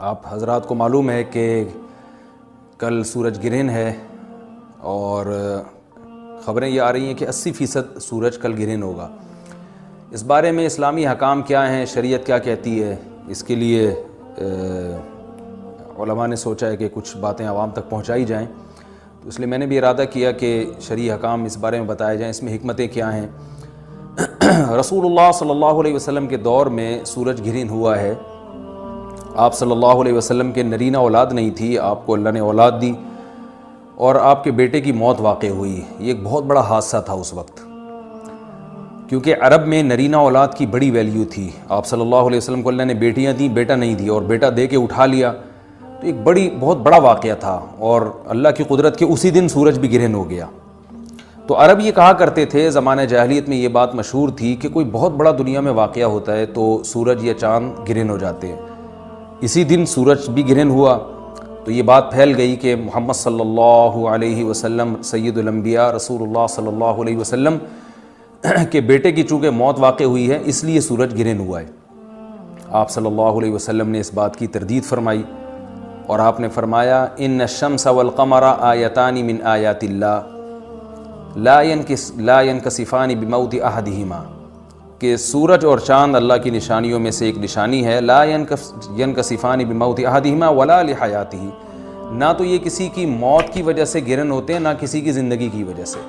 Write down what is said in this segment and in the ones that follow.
آپ حضرات کو معلوم ہے کہ کل سورج گرہن ہے اور خبریں یہ آ رہی ہیں کہ 80% سورج کل گرہن ہوگا۔ اس بارے میں اسلامی حکام کیا ہیں، شریعت کیا کہتی ہے، اس کے لیے علماء نے سوچا ہے کہ کچھ باتیں عوام تک پہنچائی جائیں، تو اس لیے میں نے بھی ارادہ کیا کہ شرعی حکام اس بارے میں بتائے جائیں، اس میں حکمتیں کیا ہیں۔ رسول اللہ صلی اللہ علیہ وسلم کے دور میں سورج گرہن ہوا ہے۔ آپ صلی اللہ علیہ وسلم کے نرینہ اولاد نہیں تھی، آپ کو اللہ نے اولاد دی اور آپ کے بیٹے کی موت واقع ہوئی۔ یہ ایک بہت بڑا حادثہ تھا اس وقت، کیونکہ عرب میں نرینہ اولاد کی بڑی ویلیو تھی۔ آپ صلی اللہ علیہ وسلم کو اللہ نے بیٹیاں دیں، بیٹا نہیں دی، اور بیٹا دے کے اٹھا لیا، تو ایک بہت بڑا واقعہ تھا، اور اللہ کی قدرت کے اسی دن سورج بھی گرہن ہو گیا۔ تو عرب یہ کہا کرتے تھے، زمانہ جاہلیت میں یہ بات مشہور تھی کہ کوئی بہت بڑا دنیا میں واقعہ ہوتا ہے تو سورج یا چاند گرہن ہو جاتے ہیں۔ اسی دن سورج بھی گرہن ہوا تو یہ بات پھیل گئی کہ محمد صلی اللہ علیہ وسلم سید الانبیاء رسول اللہ صلی اللہ علیہ وسلم کے بیٹے کی چونکہ موت واقع ہوئی ہے، اس لیے سورج گرہن ہوا ہے۔ آپ صلی اللہ علیہ وسلم نے اس بات کی تردید فرمائی اور آپ نے فرمایا ان الشمس والقمر آیتان من آیات اللہ لا ينکسفان بموت احدہما، کہ سورج اور چاند اللہ کی نشانیوں میں سے ایک نشانی ہے، لا ينکسفان بموت احدہما ولا لحیاتہ، نہ تو یہ کسی کی موت کی وجہ سے گرہن ہوتے ہیں، نہ کسی کی زندگی کی وجہ سے،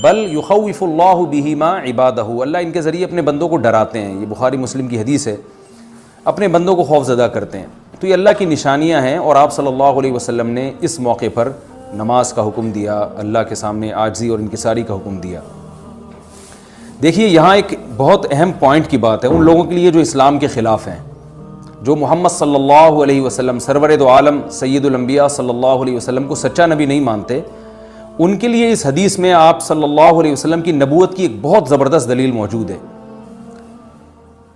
بل یخوف اللہ بہما عبادہ، اللہ ان کے ذریعے اپنے بندوں کو ڈراتے ہیں۔ یہ بخاری مسلم کی حدیث ہے، اپنے بندوں کو خوف زدہ کرتے ہیں۔ تو یہ اللہ کی نشانیاں ہیں، اور آپ صلی اللہ علیہ وسلم نے اس موقع پر نماز کا حکم دیا، اللہ کے سامنے عاجزی اور انکساری کا حکم دیا۔ دیکھیے یہاں ایک بہت اہم پوائنٹ کی بات ہے ان لوگوں کے لیے جو اسلام کے خلاف ہیں، جو محمد صلی اللہ علیہ وسلم سرور دو عالم سید الانبیاء صلی اللہ علیہ وسلم کو سچا نبی نہیں مانتے، ان کے لیے اس حدیث میں آپ صلی اللہ علیہ وسلم کی نبوت کی ایک بہت زبردست دلیل موجود ہے۔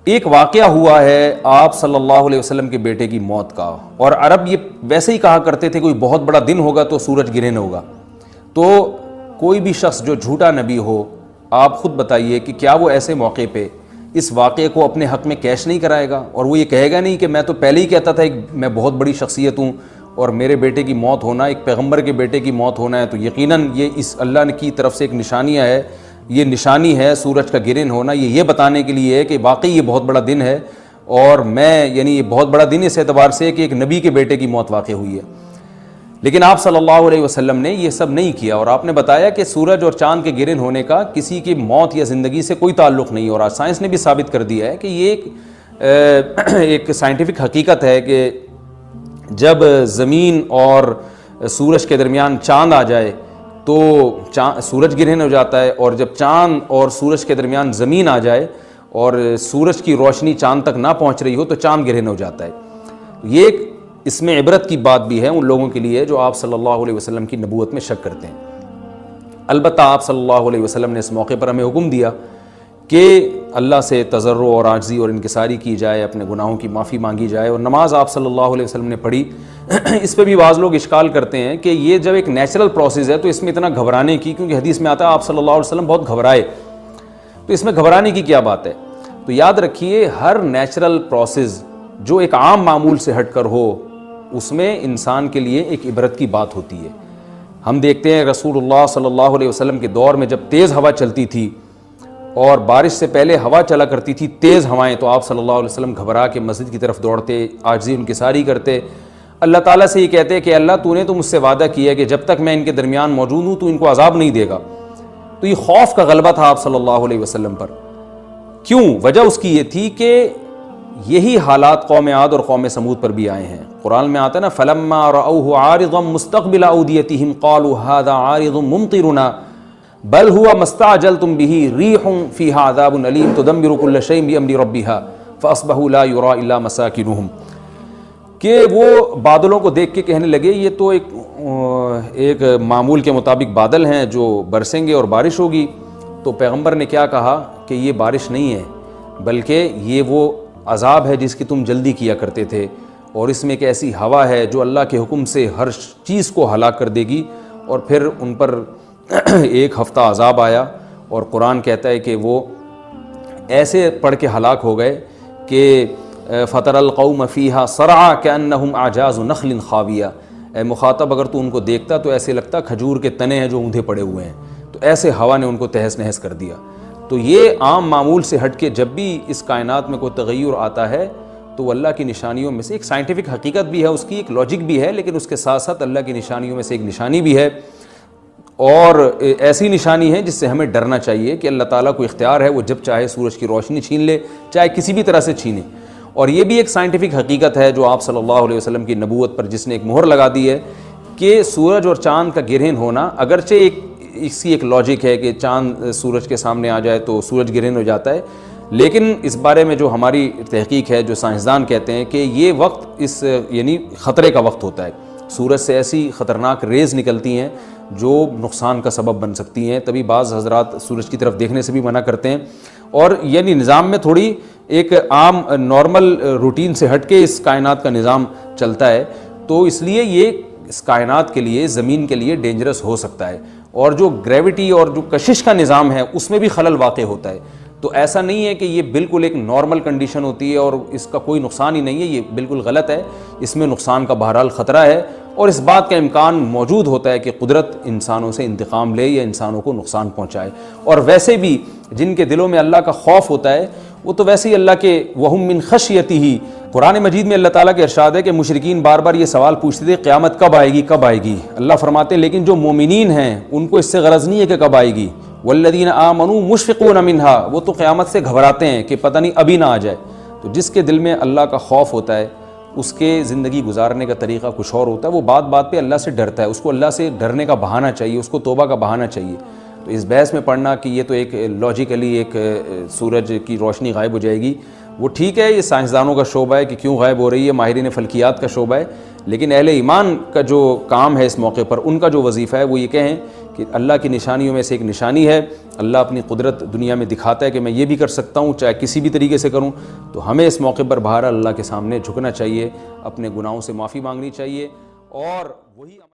ایک واقعہ ہوا ہے آپ صلی اللہ علیہ وسلم کے بیٹے کی موت کا، اور عرب یہ ویسے ہی کہا کرتے تھے کوئی بہت بڑا دن ہوگا تو سورج گرہن ہوگا۔ تو کوئی بھی شخص جو جھوٹا نبی ہو، آپ خود بتائیے کہ کیا وہ ایسے موقع پہ اس واقعے کو اپنے حق میں کیش نہیں کرائے گا، اور وہ یہ کہے گا نہیں کہ میں تو پہلے ہی کہتا تھا میں بہت بڑی شخصیت ہوں، اور میرے بیٹے کی موت ہونا، ایک پیغمبر کے بیٹے کی موت ہونا ہے تو یقیناً یہ اس اللہ کی طرف سے ایک نشانیاں ہے، یہ نشانی ہے سورج کا گرہن ہونا، یہ بتانے کے لیے ہے کہ واقعی یہ بہت بڑا دن ہے، اور یہ بہت بڑا دن اس اعتبار سے کہ ایک نبی کے بیٹے کی موت واقع ہوئی ہے۔ لیکن آپ صلی اللہ علیہ وسلم نے یہ سب نہیں کیا، اور آپ نے بتایا کہ سورج اور چاند کے گرہن ہونے کا کسی کی موت یا زندگی سے کوئی تعلق نہیں، اور آج سائنس نے بھی ثابت کر دیا ہے کہ یہ ایک سائنٹیفک حقیقت ہے کہ جب زمین اور سورج کے درمیان چاند آ جائے تو سورج گرہن ہو جاتا ہے، اور جب چاند اور سورج کے درمیان زمین آ جائے اور سورج کی روشنی چاند تک نہ پہنچ رہی ہو تو چاند گرہن ہو جاتا ہے۔ یہ ایک اس میں عبرت کی بات بھی ہے ان لوگوں کے لیے جو آپ صلی اللہ علیہ وسلم کی نبوت میں شک کرتے ہیں۔ البتہ آپ صلی اللہ علیہ وسلم نے اس موقع پر ہمیں حکم دیا کہ اللہ سے تضرع اور عاجزی اور انکساری کی جائے، اپنے گناہوں کی معافی مانگی جائے، اور نماز آپ صلی اللہ علیہ وسلم نے پڑھی۔ اس پہ بھی بعض لوگ اشکال کرتے ہیں کہ یہ جب ایک نیچرل پروسیس ہے تو اس میں اتنا گھبرانے کی، کیونکہ حدیث میں آتا ہے آپ صلی اللہ علیہ وسلم بہت گھبرائے، تو اس میں گھبرانے کی کیا بات ہے؟ تو یاد رکھیے ہر نیچرل پروسیس جو ایک عام معمول سے ہٹ کر ہو، اس میں انسان کے لیے ایک عبرت کی بات ہوتی ہے۔ ہم دیکھتے ہیں رسول اللہ صلی اللہ علیہ وسلم کے دور میں جب تیز ہوا چلتی تھی اور بارش سے پہلے ہوا چلا کرتی تھی تیز ہوائیں، تو آپ صلی اللہ علیہ وسلم گھبرا کے مسجد کی طرف دوڑتے، عاجزی انکساری کرتے، اللہ تعالیٰ سے یہ کہتے کہ اللہ تو نے تو مجھ سے وعدہ کیا ہے کہ جب تک میں ان کے درمیان موجود ہوں تو ان کو عذاب نہیں دے گا۔ تو یہ خوف کا غلبہ تھا آپ صلی اللہ علیہ وسلم پر۔ کیوں؟ وجہ اس کی یہ تھی کہ یہی حالات قوم عاد اور قوم سمود پر بھی آئے ہیں۔ قرآن میں آتا ہے نا فَلَمَّا رَأَوْهُ عَارِضًا مُسْتَقْبِلَ أَوْدِيَتِهِمْ قَالُوا هَذَا عَارِضٌ مُمْطِرُنَا بَلْ هُوَ مَا اسْتَعْجَلْتُمْ بِهِ رِيحٌ فِيهَا عَذَابٌ أَلِيمٌ تُدَمِّرُ كُلَّ شَيْءٍ بِأَمْرِ رَبِّهَا فَأَصْبَحُوا لَا يُرَىٰ إِلَّا مَسَاكِنُهُمْ، کہ وہ بادلوں کو دیکھ کے کہنے لگے یہ تو ایک معمول کے مطابق بادل ہیں جو برسیں گے اور بارش ہوگی۔ تو پیغمبر نے کیا کہا کہ یہ بارش نہیں ہے بلکہ یہ وہ عذاب ہے جس کی تم جلدی کیا کرتے تھے، اور اس میں ایک ایسی ہوا ہے جو اللہ کے حکم سے ہر چیز کو ہلاک کر دے گی۔ اور پھر ان پر ایک ہفتہ عذاب آیا، اور قرآن کہتا ہے کہ وہ ایسے پڑھ کے ہلاک ہو گئے کہ فَتَرَى الْقَوْمَ فِيهَا صَرْعَىٰ كَأَنَّهُمْ أَعْجَازُ نَخْلٍ خَاوِيَةٍ، اے مخاطب اگر تو ان کو دیکھتا تو ایسے لگتا کھجور کے تنے ہیں جو اوندھے پڑے ہوئے ہیں، تو ایسے ہوا نے ان کو تہس نہس کر دیا۔ تو یہ عام معمول سے ہٹ کے جب بھی اس کائنات میں کوئی تغیر آتا ہے تو وہ اللہ کی نشانیوں میں سے ایک سائنٹیفک حقیقت بھی ہے، اس کی ایک لاجک بھی ہے، لیکن اس کے ساتھ ساتھ اللہ کی نشانیوں میں سے ایک نشانی بھی ہے، اور ایسی نشانی ہے جس سے ہمیں ڈرنا چاہیے کہ اللہ تعالیٰ کو اختیار ہے، وہ جب چاہے سورج کی روشنی چھین لے، چاہے کسی بھی طرح سے چھینے۔ اور یہ بھی ایک سائنٹیفک حقیقت ہے جو آپ صلی اللہ علیہ وسلم کی نبوت پر جس نے ایک مہر لگا دی ہے کہ سورج اور چاند کا گرہن ہونا، اگرچہ اس کی ایک لاجک ہے کہ چاند سورج کے سامنے آ جائے تو سورج گرہن ہو جاتا ہے، لیکن اس بارے میں جو ہماری تحقیق ہے، جو سائنسدان کہتے ہیں کہ یہ وقت یعنی خطرے کا وقت ہوتا ہے، سورج سے ایسی خطرناک ریز نکلتی ہیں جو نقصان کا سبب بن سکتی ہیں، تبھی بعض حضرات سورج کی طرف دیکھنے سے بھی منع کرتے ہیں، اور یعنی نظام میں تھوڑی ایک عام نارمل روٹین سے ہٹ کے اس کائنات کا نظام چلتا ہے، تو اس لیے یہ اس کائنات کے لیے، زمین کے لیے ڈینجرس ہو سکتا ہے، اور جو گریوٹی اور جو کشش کا نظام ہے اس میں بھی خلل واقع ہوتا ہے۔ تو ایسا نہیں ہے کہ یہ بالکل ایک نارمل کنڈیشن ہوتی ہے اور اس کا کوئی نقصان ہی نہیں ہے، یہ بالکل غلط ہے، اس میں نقصان کا بہرحال خطرہ ہے، اور اس بات کا امکان موجود ہوتا ہے کہ قدرت انسانوں سے انتقام لے یا انسانوں کو نقصان پہنچائے۔ اور ویسے بھی جن کے دلوں میں اللہ کا خوف ہوتا ہے وہ تو ویسے ہی اللہ کے وَهُم مِّن خَشْيَتِهِ، قرآن مجید میں اللہ تعالیٰ کے ارشاد ہے کہ مشرکین بار بار یہ سوال پوچھتے تھے قیامت کب آئے گی کب آئے گی، اللہ فرماتے ہیں لیکن جو مومنین ہیں ان کو اس سے غرض نہیں ہے کہ کب آئے گی، والذین آمنوا مشفقون منہا، وہ تو قیامت سے گھبراتے ہیں کہ پتہ نہیں ابھی نہ آ جائے۔ تو جس کے دل میں اللہ کا خوف ہوتا ہے اس کے زندگی گزارنے کا طریقہ کچھ اور ہوتا ہے، وہ بات بات پہ اللہ سے ڈرتا ہے، اس کو اللہ سے ڈرنے کا بہانہ چاہیے، اس کو توبہ کا بہانہ چاہیے۔ تو اس بحث میں پڑھنا کہ یہ تو ایک لاجیکلی ایک سورج کی روشنی غائب ہو جائے گی، وہ ٹھیک ہے، یہ سائنسدانوں کا شعبہ ہے کہ کیوں غائب ہو رہی ہے، ماہرین فلکیات کا شعبہ ہے، لیکن اہل ایمان کا جو کام ہے اس موقع پر، ان کا جو وظیفہ ہے وہ یہ کہیں کہ اللہ کی نشانیوں میں سے ایک نشانی ہے، اللہ اپنی قدرت دنیا میں دکھاتا ہے کہ میں یہ بھی کر سکتا ہوں چاہے کسی بھی طریقے سے کروں، تو ہمیں اس موقع پر بہرحال اللہ کے سامنے جھکنا چاہیے، اپنے گناہوں سے معافی مانگنی چاہیے، اور وہی